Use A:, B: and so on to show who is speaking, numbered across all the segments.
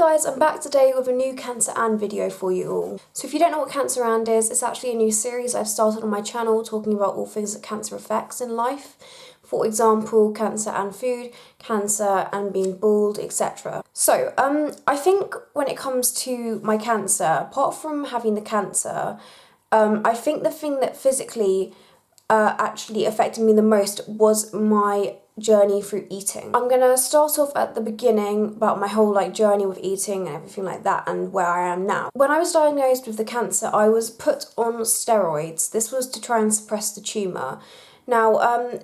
A: guys, I'm back today with a new Cancer and video for you all. So if you don't know what Cancer and is, it's actually a new series I've started on my channel talking about all things that cancer affects in life. For example, cancer and food, cancer and being bald, etc. So, I think when it comes to my cancer, apart from having the cancer, I think the thing that physically actually affected me the most was my journey through eating. I'm gonna start off at the beginning about my whole journey with eating and everything like that and where I am now. When I was diagnosed with the cancer, I was put on steroids. This was to try and suppress the tumour. Now,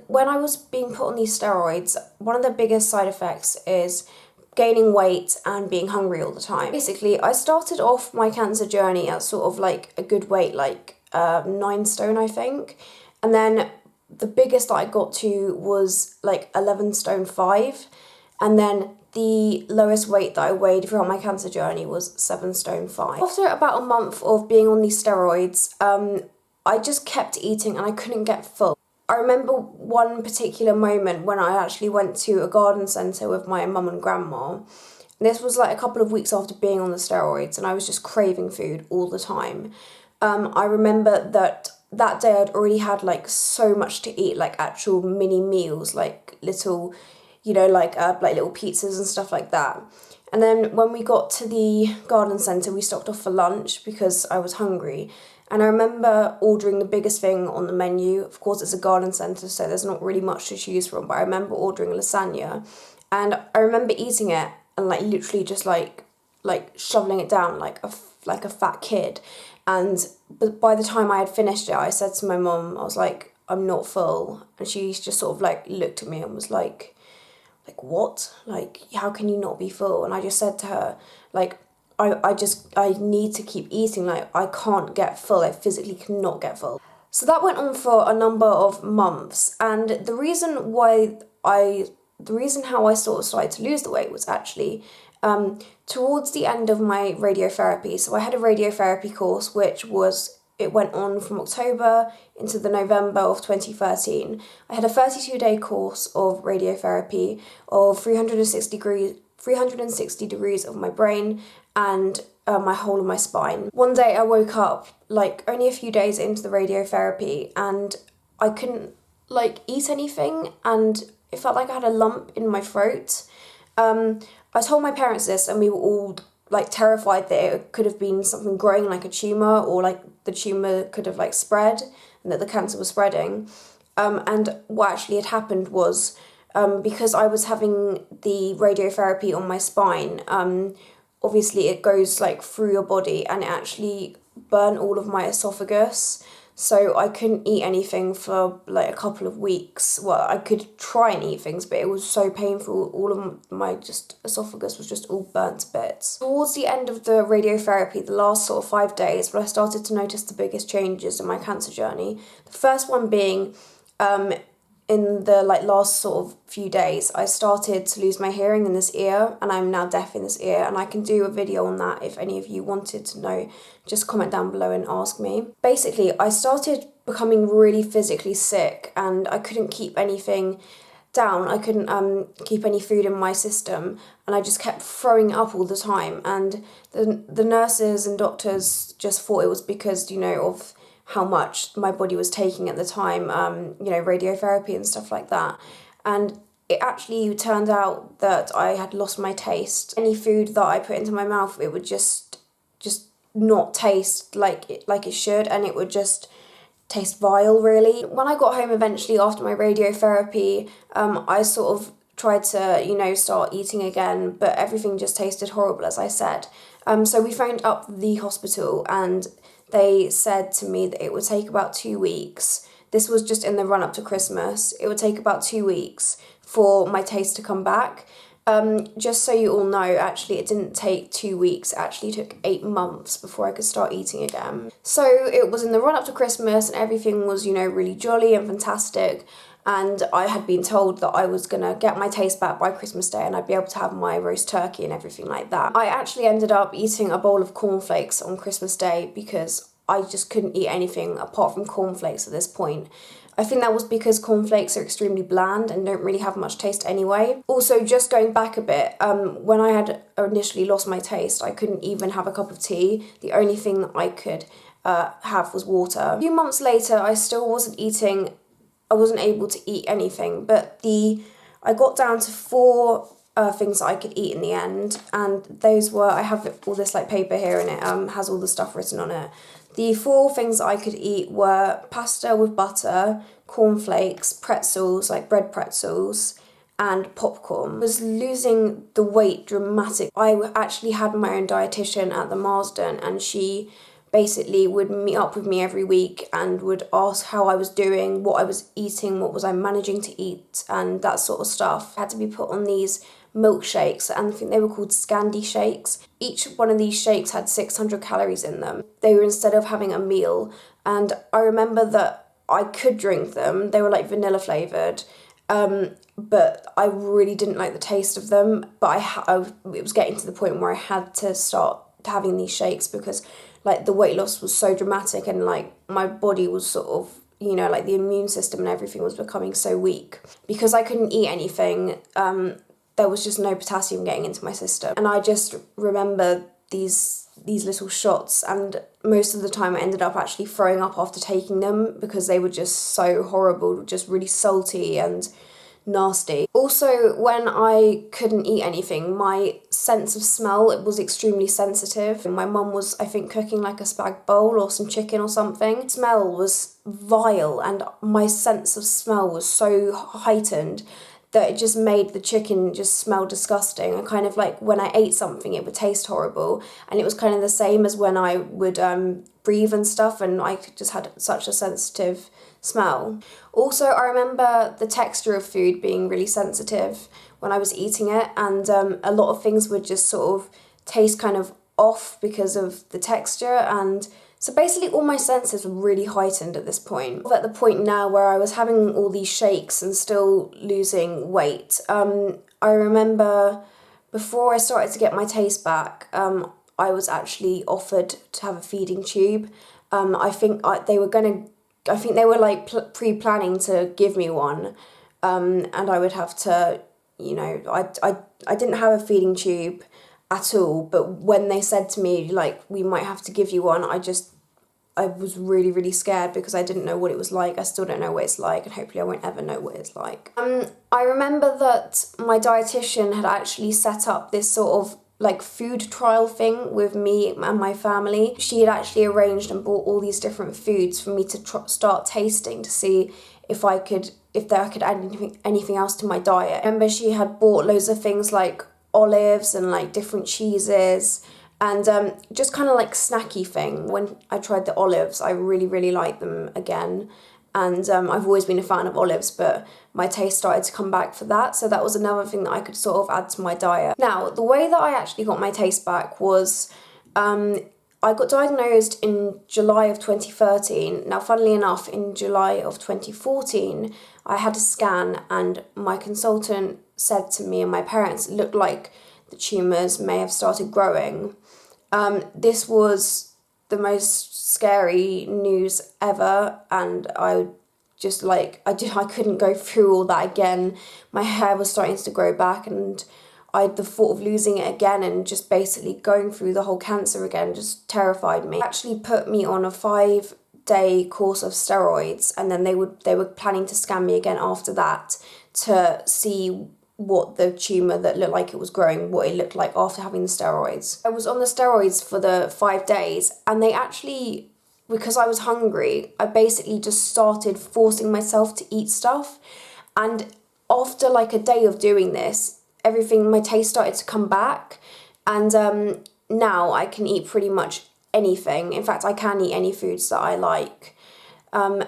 A: when I was being put on these steroids, one of the biggest side effects is gaining weight and being hungry all the time. Basically, I started off my cancer journey at sort of a good weight, 9 stone, I think. And then the biggest that I got to was 11 stone 5. And then the lowest weight that I weighed throughout my cancer journey was 7 stone 5. After about a month of being on these steroids, I just kept eating and I couldn't get full. I remember one particular moment when I actually went to a garden centre with my mum and grandma. This was a couple of weeks after being on the steroids and I was just craving food all the time. I remember that day I'd already had so much to eat, actual mini meals, little, little pizzas and stuff like that. And then when we got to the garden centre, we stopped off for lunch because I was hungry. And I remember ordering the biggest thing on the menu. Of course, it's a garden centre, so there's not really much to choose from, but I remember ordering lasagna. And I remember eating it and literally just shoveling it down like a fat kid. But by the time I had finished it, I said to my mum, I was like, I'm not full. And she just sort of looked at me and was like, what? How can you not be full? And I just said to her, I need to keep eating, I can't get full, I physically cannot get full. So that went on for a number of months, and the reason how I sort of started to lose the weight was actually towards the end of my radiotherapy. So I had a radiotherapy course it went on from October into the November of 2013. I had a 32-day course of radiotherapy of 360 degrees of my brain and my whole of my spine. One day I woke up only a few days into the radiotherapy and I couldn't eat anything and it felt like I had a lump in my throat. I told my parents this and we were all terrified that it could have been something growing like a tumour or the tumour could have spread and that the cancer was spreading. And what actually had happened was because I was having the radiotherapy on my spine, obviously it goes through your body and it actually burned all of my esophagus. So I couldn't eat anything for a couple of weeks. Well, I could try and eat things, but it was so painful. All of my esophagus was just all burnt to bits. Towards the end of the radiotherapy, the last sort of 5 days, I started to notice the biggest changes in my cancer journey. The first one being in the last sort of few days, I started to lose my hearing in this ear and I'm now deaf in this ear, and I can do a video on that if any of you wanted to know. Just comment down below and ask me. Basically, I started becoming really physically sick and I couldn't keep anything down. I couldn't keep any food in my system and I just kept throwing up all the time, and the nurses and doctors just thought it was because, of how much my body was taking at the time, radiotherapy and stuff like that. And it actually turned out that I had lost my taste. Any food that I put into my mouth, it would just not taste like it should, and it would just taste vile, really. When I got home eventually after my radiotherapy, I sort of tried to, start eating again, but everything just tasted horrible, as I said. So we phoned up the hospital and they said to me that it would take about 2 weeks. This was just in the run-up to Christmas. It would take about 2 weeks for my taste to come back. Just so you all know, actually, it didn't take 2 weeks. It actually took 8 months before I could start eating again. So it was in the run-up to Christmas and everything was, really jolly and fantastic. And I had been told that I was going to get my taste back by Christmas Day and I'd be able to have my roast turkey and everything like that. I actually ended up eating a bowl of cornflakes on Christmas Day because I just couldn't eat anything apart from cornflakes at this point. I think that was because cornflakes are extremely bland and don't really have much taste anyway. Also, just going back a bit, when I had initially lost my taste, I couldn't even have a cup of tea. The only thing that I could have was water. A few months later, I still wasn't able to eat anything, but I got down to 4 things that I could eat in the end, and those were, I have all this like paper here and it has all the stuff written on it. The 4 things that I could eat were pasta with butter, cornflakes, pretzels, like bread pretzels, and popcorn. I was losing the weight dramatically. I actually had my own dietitian at the Marsden, and she basically would meet up with me every week and would ask how I was doing, what I was eating, what was I managing to eat, and that sort of stuff. I had to be put on these milkshakes, and I think they were called Scandi shakes. Each one of these shakes had 600 calories in them. They were instead of having a meal, and I remember that I could drink them. They were like vanilla flavoured, but I really didn't like the taste of them. But it was getting to the point where I had to start having these shakes because like the weight loss was so dramatic, and like my body was sort of, you know, like the immune system and everything was becoming so weak. Because I couldn't eat anything, there was just no potassium getting into my system. And I just remember these little shots, and most of the time I ended up actually throwing up after taking them because they were just so horrible, just really salty and nasty. Also, when I couldn't eat anything, my sense of smell, it was extremely sensitive. My mum was, I think, cooking like a spag bowl or some chicken or something. Smell was vile, and my sense of smell was so heightened that it just made the chicken just smell disgusting. And kind of like when I ate something, it would taste horrible. And it was kind of the same as when I would breathe and stuff, and I just had such a sensitive smell. Also, I remember the texture of food being really sensitive when I was eating it, and a lot of things would just sort of taste kind of off because of the texture, and so basically all my senses were really heightened at this point. At the point now where I was having all these shakes and still losing weight, I remember before I started to get my taste back, I was actually offered to have a feeding tube. I think they were like pre-planning to give me one, and I would have to, you know, I didn't have a feeding tube at all, but when they said to me, like, we might have to give you one, I was really, really scared because I didn't know what it was like. I still don't know what it's like, and hopefully I won't ever know what it's like. I remember that my dietitian had actually set up this sort of like food trial thing with me and my family. She had actually arranged and bought all these different foods for me to start tasting to see if I could add anything else to my diet. I remember she had bought loads of things like olives and like different cheeses and just kind of like snacky thing. When I tried the olives, I really, really liked them again. And I've always been a fan of olives, but my taste started to come back for that. So that was another thing that I could sort of add to my diet. Now, the way that I actually got my taste back was I got diagnosed in July of 2013. Now, funnily enough, in July of 2014, I had a scan, and my consultant said to me and my parents it looked like the tumours may have started growing. This was the most scary news ever, and I just like, I couldn't go through all that again. My hair was starting to grow back, and the thought of losing it again and just basically going through the whole cancer again just terrified me. They actually put me on a 5-day course of steroids, and then they were planning to scan me again after that to see what the tumour that looked like it was growing, what it looked like after having the steroids. I was on the steroids for the 5 days, and they actually, because I was hungry, I basically just started forcing myself to eat stuff. And after like a day of doing this, my taste started to come back, and now I can eat pretty much anything. In fact, I can eat any foods that I like, and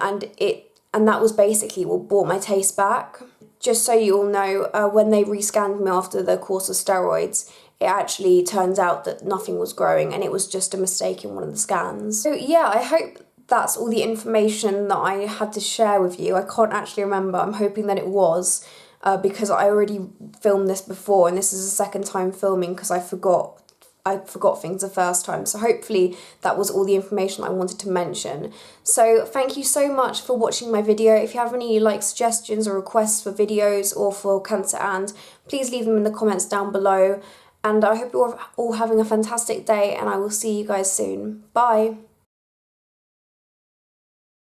A: that was basically what brought my taste back. Just so you all know, when they rescanned me after the course of steroids, it actually turns out that nothing was growing, and it was just a mistake in one of the scans. So yeah, I hope that's all the information that I had to share with you. I can't actually remember. I'm hoping that it was, because I already filmed this before, and this is the second time filming because I forgot I forgot things the first time. So hopefully that was all the information I wanted to mention. So thank you so much for watching my video. If you have any like suggestions or requests for videos or for Cancer And, please leave them in the comments down below. And I hope you're all having a fantastic day, and I will see you guys soon. Bye.